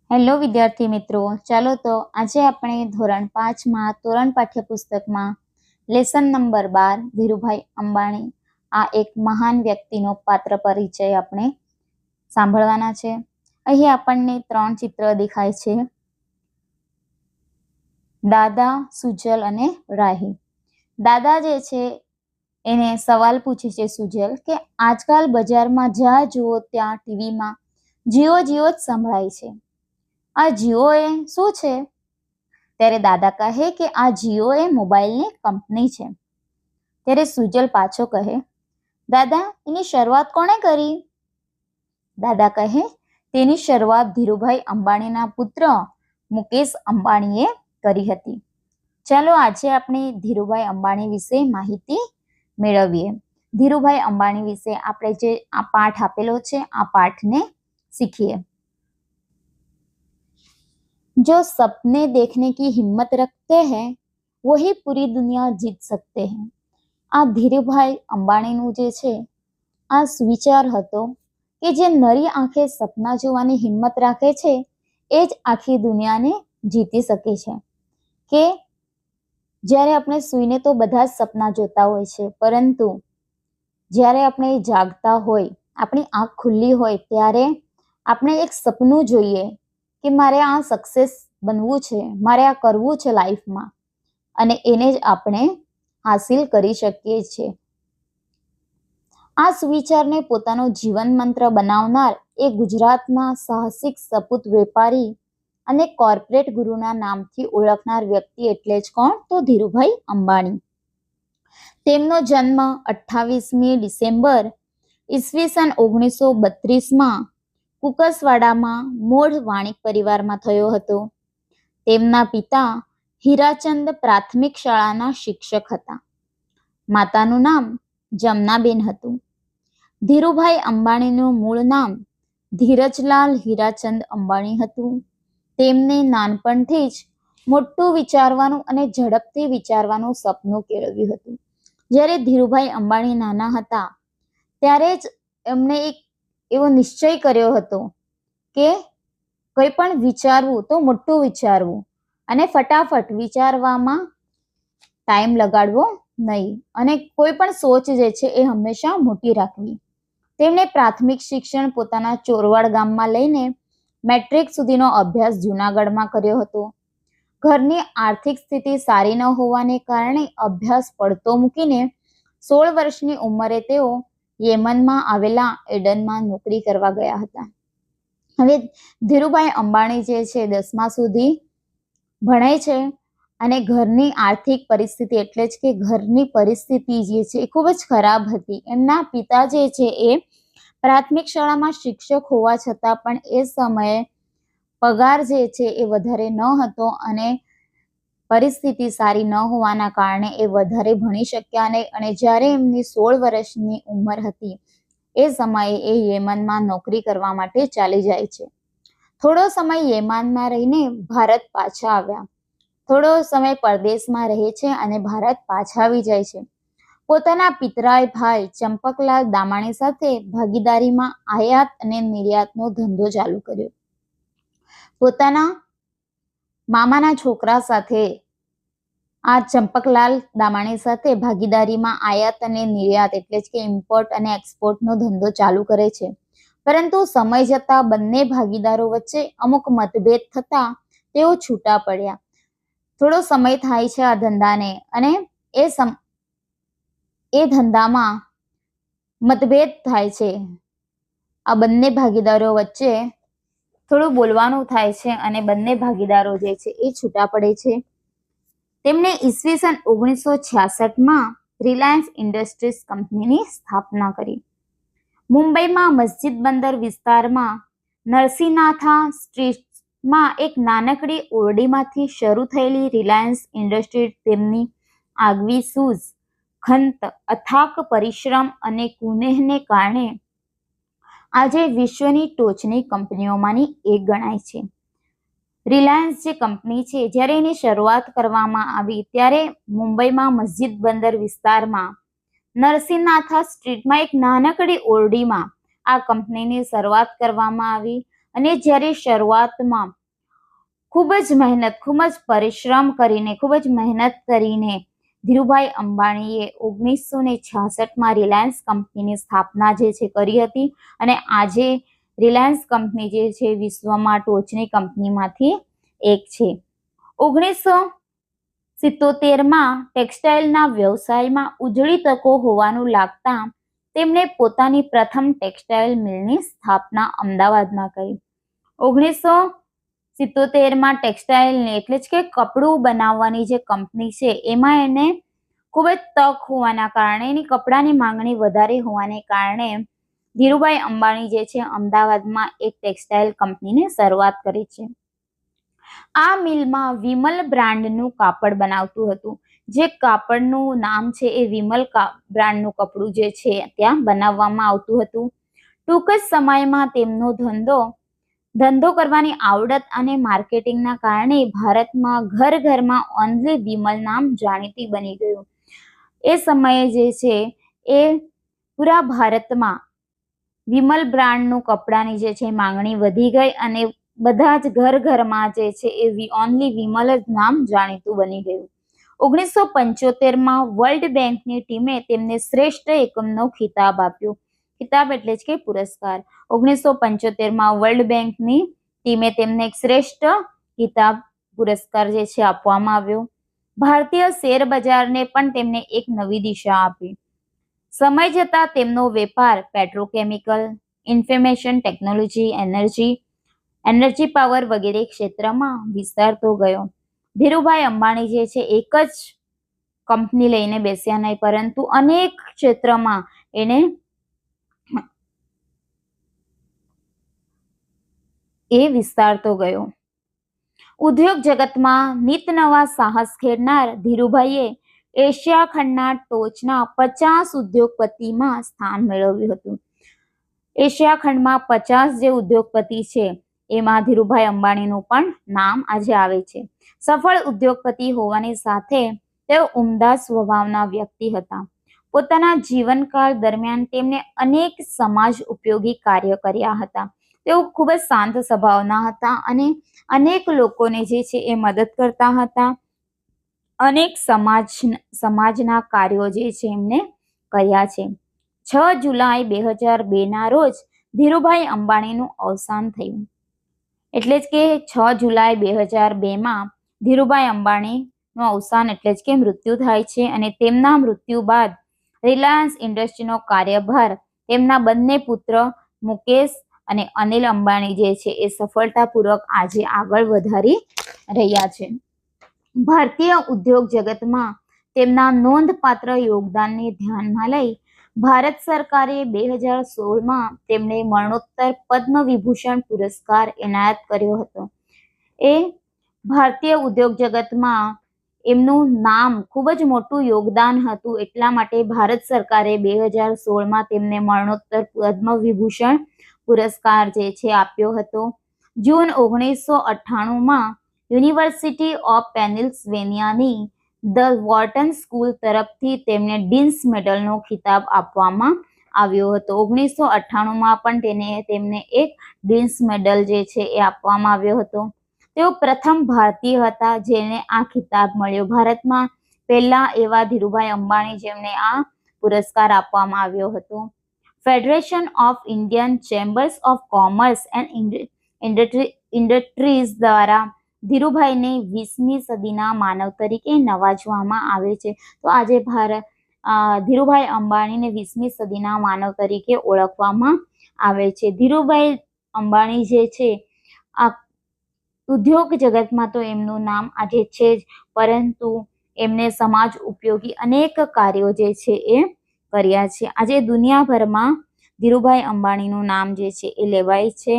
Hello વિદ્યાર્થી મિત્રો, ચાલો તો આજે આપણે ધોરણ 5માં તોરણ પાઠ્યપુસ્તકમાં લેસન નંબર 12 ધીરુભાઈ અંબાણી આ એક મહાન વ્યક્તિનો પાત્ર પરિચય આપણે સાંભળવાના છે. અહીં આપણને 3 ચિત્ર દેખાય છે, દાદા, સુજલ અને રાહી. દાદા જે છે એને સવાલ પૂછે છે સુજલ કે આજકાલ બજારમાં જ્યાં જુઓ ત્યાં ટીવીમાં જીઓ જીઓ જ સંભળાય છે. આ જીઓ એ શું છે? ત્યારે દાદા કહે કે આ જીઓ એ મોબાઈલની કંપની છે. ત્યારે સુજલ પાછો કહે, દાદા એની શરૂઆત કોણે કરી? દાદા કહે, તેની શરૂઆત ધીરુભાઈ અંબાણીના પુત્ર મુકેશ અંબાણીએ કરી હતી. ચાલો આજે આપણે ધીરુભાઈ અંબાણી વિશે માહિતી મેળવીએ. ધીરુભાઈ અંબાણી વિશે આપણે જે આ પાઠ આપેલો છે આ પાઠને सीखिए. जो सपने देखने की हिम्मत रखते हैं वही पूरी दुनिया जीत सकते हैं. આ ધીરુભાઈ અંબાણીનું જે છે આ વિચાર હતો કે જે નરી આંખે સપના જોવાની હિંમત રાખે છે એ જ આખી દુનિયાને જીતી શકે છે. કે જ્યારે આપણે સૂઈને તો બધા જ સપના જોતા હોય છે, પરંતુ જ્યારે આપણે જાગતા હોય, આપણી આંખ ખુલ્લી હોય ત્યારે આપણે એક સપનું જોઈએ કે મારે આ સક્સેસ બનવું છે, મારે આ કરવું છે લાઈફમાં, અને એને જ આપણે હાસિલ કરી શકીએ છીએ. આ સુવિચારને પોતાનો જીવન મંત્ર બનાવનાર એ ગુજરાતના સાહસિક સપૂત વેપારી અને કોર્પોરેટ ગુરુના નામથી ઓળખનાર વ્યક્તિ એટલે જ કોણ? તો ધીરુભાઈ અંબાણી. તેમનો જન્મ 28મી ડિસેમ્બર ઈસવીસન 1932માં કુકસવાડામાં મૂળ વાણિક પરિવારમાં થયો હતો. તેમના પિતા હીરાચંદ પ્રાથમિક શાળાના શિક્ષક હતા. માતાનું નામ જમનાબેન હતું. ધીરુભાઈ અંબાણીનું મૂળ નામ ધીરજલાલ હીરાચંદ અંબાણી હતું. તેમને નાનપણથી જ મોટું વિચારવાનું અને ઝડપથી વિચારવાનું સપનું કેળવ્યું હતું. જ્યારે ધીરુભાઈ અંબાણી નાના હતા ત્યારે જ એમણે એક એવો નિશ્ચય કર્યો હતો કે કંઈ પણ વિચારવું તો મોટું વિચારવું અને ફટાફટ વિચારવામાં ટાઈમ લગાડવો નહીં, અને કોઈ પણ સોચ જે છે એ હંમેશા મોટી રાખવી. તેમણે પ્રાથમિક શિક્ષણ પોતાના ચોરવાડ ગામમાં લઈને મેટ્રિક સુધીનો અભ્યાસ જૂનાગઢમાં કર્યો હતો. ઘરની આર્થિક સ્થિતિ સારી ન હોવાને કારણે અભ્યાસ પડતો મૂકીને 16 વર્ષની ઉંમરે તેઓ યેમનમાં આવેલા એડનમાં નોકરી કરવા ગયા હતા. હવે ધીરુભાઈ અંબાણી જે છે 10મા સુધી ભણે છે અને ઘરની આર્થિક પરિસ્થિતિ એટલે જ કે ઘરની પરિસ્થિતિ જે છે એ ખૂબ જ ખરાબ હતી. એમના પિતા જે છે એ પ્રાથમિક શાળામાં શિક્ષક હોવા છતાં પણ એ સમયે પગાર જે છે એ વધારે ન હતો અને પરિસ્થિતિ સારી ન હોવાના કારણે એ વધારે ભણી શક્યા નહીં. અને જ્યારે એમની 16 વર્ષની ઉંમર હતી એ સમયે એ યેમનમાં નોકરી કરવા માટે ચાલી જાય છે. થોડો સમય યેમનમાં રહીને ભારત પાછા આવ્યા. થોડો સમય પરદેશમાં રહે છે અને ભારત પાછા આવી જાય છે. પોતાના પિતરાઈ ભાઈ ચંપકલાલ દામાણી સાથે ભાગીદારીમાં આયાત અને નિર્યાતનો ધંધો ચાલુ કર્યો. પોતાના મામાના છોકરા સાથે આ ચંપકલાલ દામાણી સાથે ભાગીદારીમાં આયાત અને નિર્યાત એટલે જ કે ઇમ્પોર્ટ અને એક્સપોર્ટનો ધંધો ચાલુ કરે છે. પરંતુ સમય જતા બંને ભાગીદારો વચ્ચે અમુક મતભેદ થતા તેઓ છૂટા પડ્યા. થોડો સમય થાય છે આ ધંધાને અને એ ધંધામાં મતભેદ થાય છે. આ બંને ભાગીદારો વચ્ચે થોડું બોલવાનું થાય છે અને બંને ભાગીદારો જે છે એ છૂટા પડે છે. તેમણે ઈસવીસન 1966માં રિલાયન્સ ઇન્ડસ્ટ્રીઝ કંપનીની સ્થાપના કરી. મુંબઈમાં મસ્જિદ બંદર વિસ્તારમાં નરસિંહનાથા સ્ટ્રીટમાં એક નાનકડી ઓરડીમાંથી શરૂ થયેલી રિલાયન્સ ઇન્ડસ્ટ્રીઝ તેમની આગવી સૂઝ, ખંત, અથાક પરિશ્રમ અને કુનેહને કારણે આજે વિશ્વની ટોચની કંપનીઓમાંની એક ગણાય છે. રિલાયન્સ જે કંપની છે જ્યારે એની શરૂઆત કરવામાં આવી ત્યારે મુંબઈમાં મસ્જિદ બંદર વિસ્તારમાં નરસિંહનાથા સ્ટ્રીટમાં એક નાનકડી ઓરડીમાં આ કંપનીની શરૂઆત કરવામાં આવી અને જ્યારે શરૂઆતમાં ખૂબ જ પરિશ્રમ કરીને ધીરુભાઈ અંબાણીએ 1966માં રિલાયન્સ કંપનીની સ્થાપના જે છે કરી હતી અને આજે રિલાયન્સ કંપની જે છે વિશ્વમાં ટોચની કંપનીમાંથી એક છે. 1977માં ટેક્સટાઇલના વ્યવસાયમાં ઉજળી તકો હોવાનું લાગતા તેમણે પોતાની પ્રથમ ટેક્સટાઇલ મિલની સ્થાપના અમદાવાદમાં કરી. 1977માં ટેક્સટાઇલની એટલે જ કે કપડું બનાવવાની જે કંપની છે એમાં એને ખૂબ જ તક હોવાના કારણે એની કપડાની માંગણી વધારે હોવાને કારણે ધીરુભાઈ અંબાણી જે છે અમદાવાદમાં એક ટેક્સટાઇલ કંપનીની શરૂઆત કરી છે. આ મિલમાં વિમલ બ્રાન્ડનું કાપડ બનાવતું હતું. જે કાપડનું નામ છે એ વિમલ બ્રાન્ડનું કપડું જે છે ત્યાં બનાવવામાં આવતું હતું. ટૂંક જ સમયમાં તેમનો ધંધો કરવાની આવડત અને માર્કેટિંગના કારણે ભારતમાં ઘરમાં ઓનલી વિમલ નામ જાણીતી બની ગયું. એ સમયે જે છે એ પૂરા ભારતમાં વિમલ બ્રાન્ડનું કપડાની જે છે માંગણી વધી ગઈ અને બધા જ ઘરમાં જે છે એ ઓનલી વિમલ જ નામ જાણીતું બની ગયું. 1975માં વર્લ્ડ બેંકની ટીમે તેમને શ્રેષ્ઠ એકમનો ખિતાબ આપ્યો. ખિતાબ એટલે જ કે પુરસ્કાર. 1975માં વર્લ્ડ બેંકની ટીમે તેમને એક શ્રેષ્ઠ ખિતાબ પુરસ્કાર જે છે આપવામાં આવ્યો. ભારતીય શેર બજારને પણ તેમને એક નવી દિશા આપી. સમય જતાં તેમનો વેપાર petrochemical, information technology, energy power વગેરે ક્ષેત્રમાં વિસ્તારતો ગયો. ધીરુભાઈ અંબાણી જે છે એક જ કંપની લઈને બેસ્યા નહીં, પરંતુ અનેક ક્ષેત્રમાં એને વિસ્તારતો ગયો. ઉદ્યોગ જગતમાં નિત નવા સાહસ ખેડનાર ધીરુભાઈએ એશિયા ખંડના ટોચના 50 ઉદ્યોગપતિમાં સ્થાન મેળવ્યું હતું. એશિયા ખંડમાં 50 જે ઉદ્યોગપતિ છે એમાં ધીરુભાઈ અંબાણીનું પણ નામ આજે આવે છે. સફળ ઉદ્યોગપતિ હોવાની સાથે તેઓ ઉમદા સ્વભાવના વ્યક્તિ હતા. પોતાના જીવનકાળ દરમિયાન તેમણે અનેક સમાજ ઉપયોગી કાર્ય કર્યા હતા. તેઓ ખૂબ જ શાંત સ્વભાવના હતા અને અનેક લોકોને જે છે એ મદદ કરતા હતા. અનેક સમાજના કાર્યો જે છે એમને કર્યા છે. 6 જુલાઈ 2002ના રોજ ધીરુભાઈ અંબાણીનું અવસાન થયું. એટલે જ કે 6 જુલાઈ 2002માં ધીરુભાઈ અંબાણીનું અવસાન એટલે જ કે મૃત્યુ થાય છે અને તેમના મૃત્યુ બાદ રિલાયન્સ ઇન્ડસ્ટ્રીનો કાર્યભાર તેમના બંને પુત્ર મુકેશ અને અનિલ અંબાણી જે છે એ સફળતાપૂર્વક આજે આગળ વધારી રહ્યા છે. ભારતીય ઉદ્યોગ જગતમાં તેમના નોંધપાત્ર યોગદાનને ધ્યાનમાં લઈ ભારત સરકારે 2016માં તેમને મરણોત્તર પદ્મ વિભૂષણ પુરસ્કાર એનાયત કર્યો હતો. એ ભારતીય ઉદ્યોગ જગતમાં એમનું નામ ખૂબ જ મોટું યોગદાન હતું, એટલા માટે ભારત સરકારે 2016માં તેમને મરણોત્તર પદ્મ વિભૂષણ પુરસ્કાર જે છે આપ્યો હતો. જૂન 1998માં university of પેનિન્સિલ્વેનિયાની the Wharton school તરફથી તેમને ડીન્સ મેડલનો ખિતાબ આપવામાં આવ્યો હતો. 1998માં પણ તેમને એક ડીન્સ મેડલ જે છે એ આપવામાં આવ્યો હતો. તેઓ પ્રથમ ભારતીય હતા જેને આ ખિતાબ મળ્યો. ભારતમાં પહેલા એવા ધીરુભાઈ અંબાણી જેમને આ પુરસ્કાર આપવામાં આવ્યો હતો. Federation of Indian chambers of commerce and industries દ્વારા ધીરુભાઈને 20મી સદીના માનવ તરીકે નવાજવામાં આવે છે. તો આજે ધીરુભાઈ અંબાણીને 20મી સદીના માનવ તરીકે ઓળખવામાં આવે છે. ધીરુભાઈ અંબાણી જે છે આ ઉદ્યોગ જગતમાં તો એમનું નામ આજે છે જ, પરંતુ એમને સમાજ ઉપયોગી અનેક કાર્યો જે છે એ કર્યા છે. આજે દુનિયાભરમાં ધીરુભાઈ અંબાણીનું નામ જે છે એ લેવાય છે.